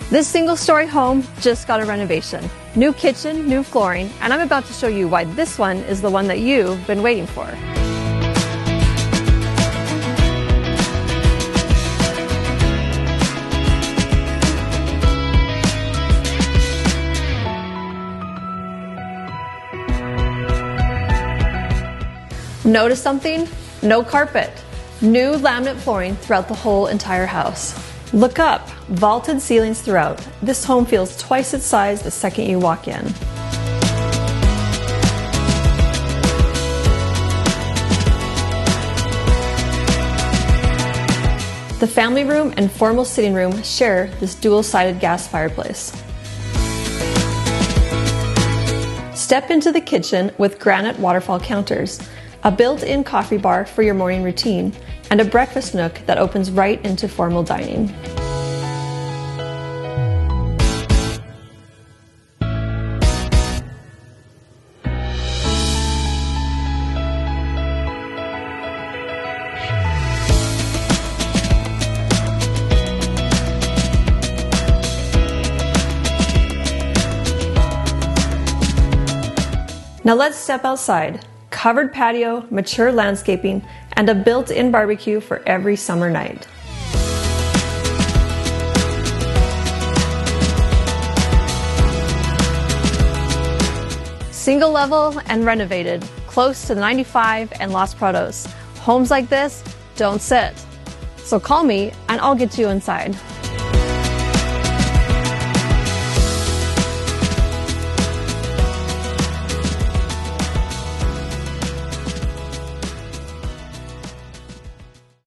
This single-story home just got a renovation. New kitchen, new flooring, and I'm about to show you why this one is the one that you've been waiting for. Notice something? No carpet. New laminate flooring throughout the whole entire house. Look up, vaulted ceilings throughout. This home feels twice its size the second you walk in. The family room and formal sitting room share this dual-sided gas fireplace. Step into the kitchen with granite waterfall counters, a built-in coffee bar for your morning routine, and a breakfast nook that opens right into formal dining. Now let's step outside. Covered patio, mature landscaping, and a built-in barbecue for every summer night. Single level and renovated, close to the 95 and Los Prados. Homes like this don't sit. So call me and I'll get you inside.